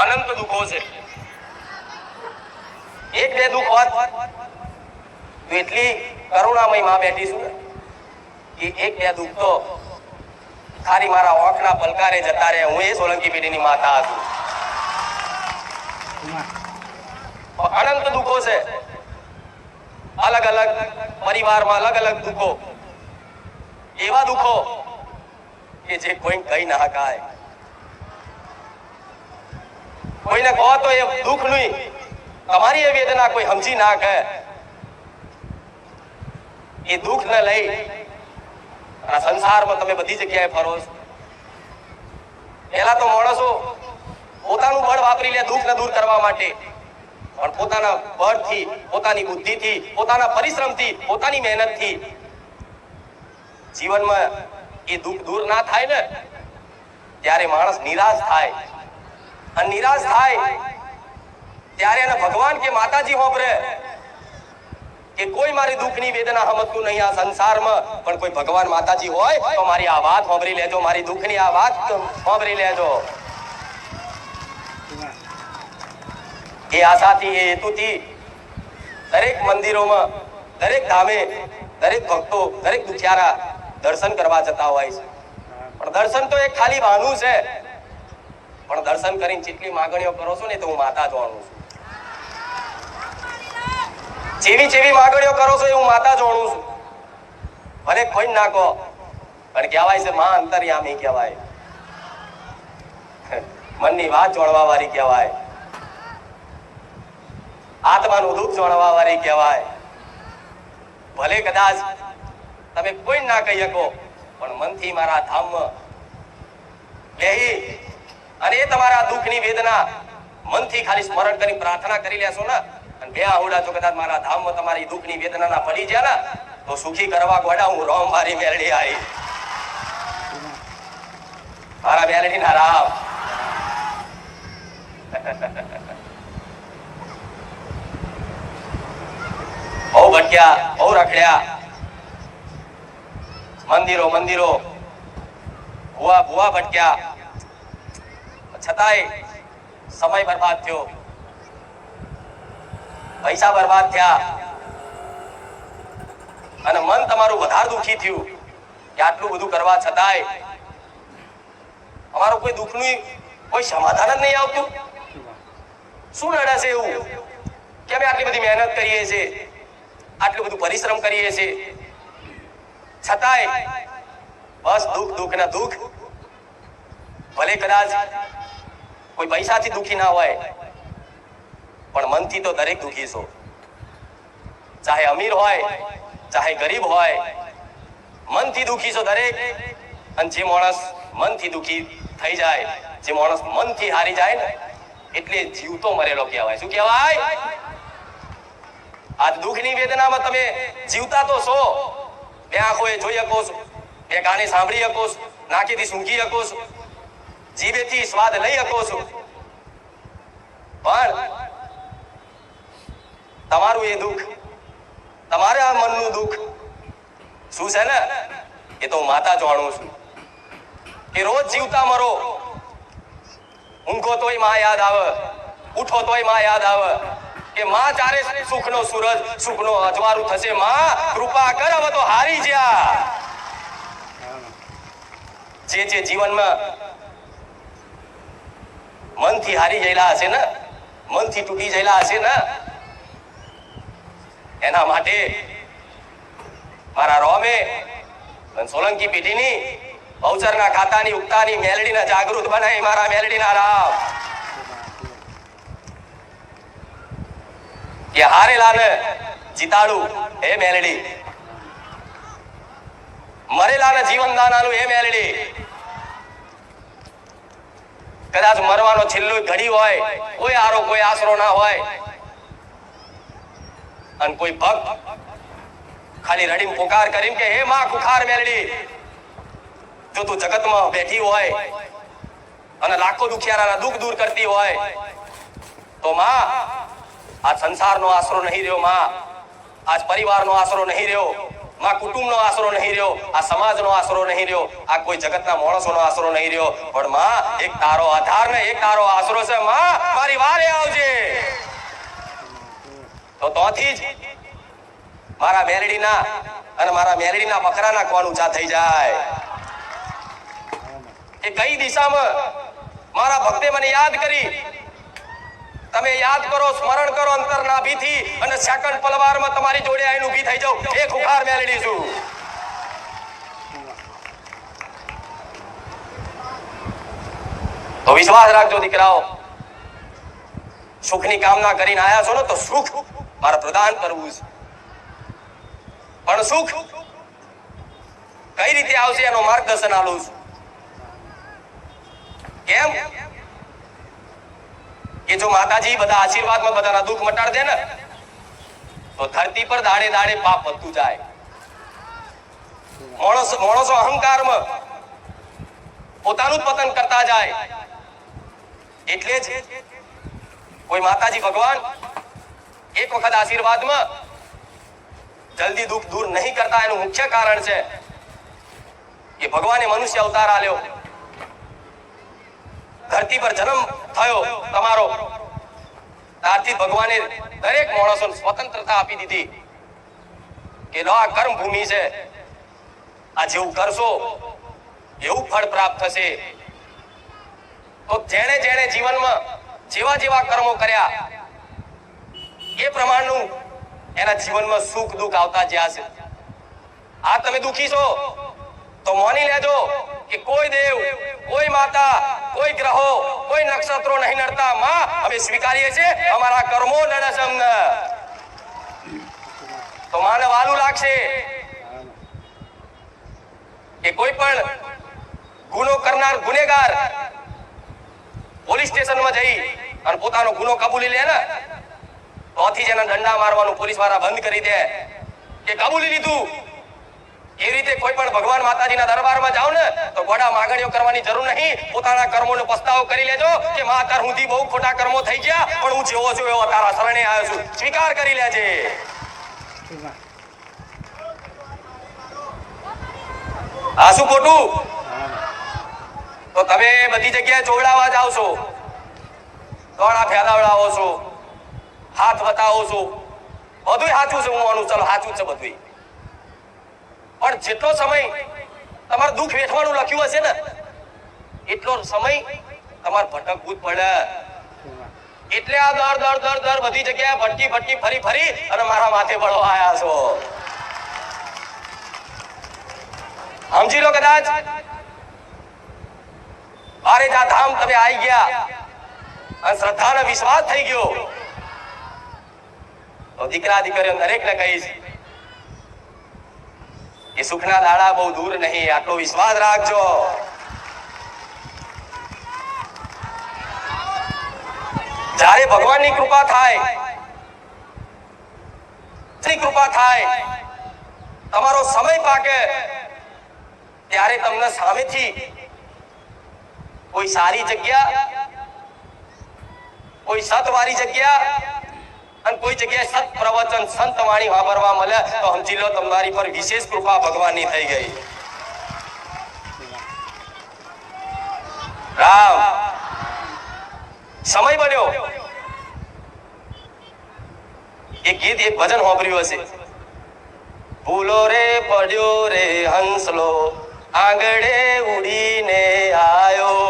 અનંત દુઃખો છે. એક બે દુઃખ હોત તો એટલી કરુણામય માં બેઠી છું કે એક બે દુઃખ તો ખાલી મારા ઓંખના પલકારે જતા રહે. હું એ સોલંકી પેઢીની માતા હતું. અનંત દુઃખો છે. અલગ અલગ પરિવારમાં અલગ અલગ દુઃખો, એવા દુઃખો કે જે કોઈ કહી ના શકાય. કોઈને કહો તો એ દુઃખ નહીં, તમારી એ વેદના કોઈ સમજી ના કહે. એ દુઃખ ને લઈ આ સંસારમાં તમે બધી જગ્યાએ ફરો છો. પહેલા તો માણસો પોતાનું બળ વાપરી લે દુઃખ ને દૂર કરવા માટે, પણ પોતાના બળથી, પોતાની બુદ્ધિથી, પોતાના પરિશ્રમથી, પોતાની મહેનતથી જીવનમાં એ દુઃખ દૂર ના થાય ને ત્યારે માણસ નિરાશ થાય. અને નિરાશ થાય ત્યારે એને ભગવાન કે માતાજી હોંભરે કે કોઈ મારી દુઃખની વેદના સમજતું નહીં આ સંસારમાં, પણ કોઈ ભગવાન માતાજી હોય તો મારી આ વાત સાંભળી લેજો, મારી દુઃખની આ વાત સાંભળી લેજો. એ આશાથી, એ હેતુથી દરેક મંદિરોમાં, દરેક ધામે દરેક ભક્તો, દરેક દુખિયારા દર્શન કરવા જતા હોય છે. પણ દર્શન તો એક ખાલી બહાનું છે. પણ દર્શન કરીને જેટલી માંગણીઓ કરો છો ને તો હું માતા જાણું છું. જેવી જેવી માંગણીઓ કરો છો એ હું માતા જાણું છું. ભલે કોઈ ના કહો, પણ કહેવાય છે માં અંતર્યામી કહેવાય, મનની વાત જાણવા વાળી કહેવાય, આત્માનું દુઃખ જાણવા વાળી કહેવાય. ભલે કદાચ તમે કોઈ ના કહી શકો, પણ મનથી મારા ધામમાં બેહી અને એ તમારા દુઃખની વેદના મનથી ખાલી સ્મરણ કરી પ્રાર્થના કરી લેશો ને, અને બે આહુડા જો કદાચ મારા ધામમાં તમારી દુઃખની વેદનાના પડી ગયા ને તો સુખી કરવા ગોડા હું રોમ મારી મેલડી આવી. મારા મેલડી ના રામ. બહુ ભટક્યા, બહુ રખડ્યા, મંદિરો મંદિરો ભુવા ભુવા ભટક્યા, છતાંય સમય બરબાદ થયો, પૈસા બરબાદ થયા, અને મન તમારું વધારે દુઃખી થયું કે આટલું બધું કરવા છતાંય અમારું કોઈ દુઃખનું કોઈ સમાધાન જ નહીં આવતું. શું નડે છે એવું કે અમે આટલી બધી મહેનત કરીએ છીએ, આટલું બધું પરિશ્રમ કરીએ છીએ, છતાંય બસ દુઃખ દુઃખ ને દુઃખ. ભલે કદાચ કોઈ પૈસાથી દુઃખી ના હોય, પણ મનથી તો દરેક દુઃખી છો. ચાહે અમીર હોય, ચાહે ગરીબ હોય, મનથી દુઃખી છો દરેક. અને જે માણસ મનથી દુઃખી થઈ જાય, જે માણસ મનથી હારી જાય ને એટલે જીવતો મરેલો કહેવાય. શું કહેવાય? આ દુઃખની વેદનામાં તમે જીવતા તો છો, બે આંખોએ જોઈ શકો છો, બે કાને સાંભળી શકો છો, નાકેથી સૂંઘી શકો છો, જીભેથી સ્વાદ લઈ શકો છો, પણ તમારું એ દુઃખ, તમારા મનનું દુઃખ શું છે ને એ તો હું માતા જાણું છું. કે રોજ જીવતા મરો, ઊંઘો તોય માં યાદ આવે, ઉઠો તોય માં યાદ આવે કે માં ચારે સુખનો સૂરજ, સુખનો અજવાળું થશે, માં કૃપા કર હવે તો હારી જ્યા. જે જીવનમાં મનથી હારી ગયેલા હશે ને, મનથી તૂટી ગયેલા હશે ને, એના માટે મારા રોમે સોલંકી પેઢીની બહુચરના ખાતાની ઉગતાની મેલડીને જાગૃત બનાવી. મારા મેલડીના રામ. કે હારેલાને જીતાડું હે મેલડી, મરેલાને જીવન દાન આલું હે મેલડી. કદાચ મરવાનો છેલ્લો ઘડી હોય, કોઈ આરો કોઈ આશરો ના હોય, અને કોઈ ભક્ત ખાલી રડીને પુકાર કરીને કે હે માં કુખાર મેલડી, જો તું જગતમાં બેઠી હોય અને લાખો દુખિયારાના દુઃખ દૂર કરતી હોય તો માં આ સંસારનો આશરો નહીં રહ્યો, માં આજ પરિવારનો આશરો નહીં રહ્યો, માં કુટુંબનો આશરો નહીં રહ્યો, આ સમાજનો આશરો નહીં રહ્યો, આ કોઈ જગતના માણસોનો આશરો નહીં રહ્યો, પણ માં એક તારો આધાર ને એક તારો આશરો છે. માં વારે આવજે. તો તોથી જ મારા મેલડીના અને મારા મેલડીના બકરાના કોણ ઊંચા થઈ જાય. એ કઈ દિશામાં મારા ભક્તે મને યાદ કરી. તમે યાદ કરો, સ્મરણ કરો અંતરના ભીથી, અને સેકન્ડ પલવારમાં તમારી જોડે આવીને ઊભી થઈ જાઉં. એક હુંકાર મેલડી છું. તો વિશ્વાસ રાખજો દીકરાઓ. સુખની કામના કરીને આયા છો ને, તો સુખ મારે પ્રદાન કરવું છે. પણ સુખ કઈ રીતે આવશે એનો માર્ગદર્શન આલું છું. કેમ કે જો માતાજી બધા આશીર્વાદમાં બધાના દુઃખ મટાડ દે ને, તો ધરતી પર દાડે દાડે પાપ વધતું જાય. માણસો અહંકારમાં પોતાનું જ પતન કરતા જાય. એટલે જ કોઈ માતાજી ભગવાન એક વખત આશીર્વાદમાં જલ્દી દુઃખ દૂર નહીં કરતા. એનું મુખ્ય કારણ છે કે ભગવાને મનુષ્ય અવતાર આલ્યો, ધરતી પર જન્મ થયો તમારો, ત્યારથી ભગવાને દરેક માણસોને સ્વતંત્રતા આપી દીધી કે આ કર્મ ભૂમિ છે, આ જેવું કરશો એવું ફળ પ્રાપ્ત થશે. તો જેણે જેણે જીવનમાં જેવા જેવા કર્મો કર્યા એ પ્રમાણનું એના જીવનમાં સુખ દુઃખ આવતા જ્યાં છે. આ તમે દુઃખી છો તો માની લેજો કે કોઈ દેવ, કોઈ માતા, કોઈ ગ્રહો, કોઈ નક્ષત્રો નહીં નડતા. માં અમે સ્વીકારીએ છીએ, અમારા કર્મો નડે છે અમને. તો માને વાલું લાગશે કે કોઈ પણ ગુનો કરનાર ગુનેગાર પોલીસ સ્ટેશનમાં જઈ અને પોતાનો ગુનો કબૂલી લે ને, તોથી જ એના દંડા મારવાનું પોલીસ વાળા બંધ કરી દે કે કબૂલી લીધું. એ રીતે કોઈ પણ ભગવાન માતાજીના દરબારમાં જાવ ને, તો ગોડા માગણીઓ કરવાની જરૂર નહીં. પોતાના કર્મોનો પસ્તાવો કરી લેજો કે માં તાર હુંથી બહુ ખોટા કર્મો થઈ ગયા, પણ હું જેવો છું એવો તારા શરણે આવ્યો છું, સ્વીકાર કરી લેજે. આ શું ખોટું? તો તમે બધી જગ્યાએ ચોવડાવવા જાવ છો, દોડા ફેલાવડાવો છો, હાથ બતાવો છો, બધું સાચું છે. હું માનું, ચલો સાચું છે બધું. પણ જેટલો સમય તમારે દુઃખ વેઠવાનું લખ્યું હશે ને, એટલો સમય તમારે ભટકવું જ પડે. એટલે આ દર બધી જગ્યાએ ભટકી ફરી ફરી અને મારા માથે પડવા આવ્યા છો. સમજી લો. કદાચ બારેજા ધામ તમે આવી ગયા અને શ્રદ્ધાનો વિશ્વાસ થઈ ગયો, તો દીકરા દીકરીઓ દરેકને કહીશ કે સુખના દાડા બહુ દૂર નહીં. આટલો વિશ્વાસ રાખજો. જ્યારે ભગવાનની કૃપા થાય, તમારો સમય પાકે, ત્યારે તમને સામેથી કોઈ સારી જગ્યા, કોઈ સતવારી જગ્યા અને કોઈ જગ્યાએ સત પ્રવચન, સંત વાણી વાપરવા મળે, તો સમજી લો તમારી પર વિશેષ કૃપા ભગવાનની થઈ ગઈ. રામ સમય બન્યો. એક ગીત, એક ભજન સાંભળ્યું હશે. ભૂલો રે પડ્યો રે હંસલો, આંગળે ઉડીને આયો.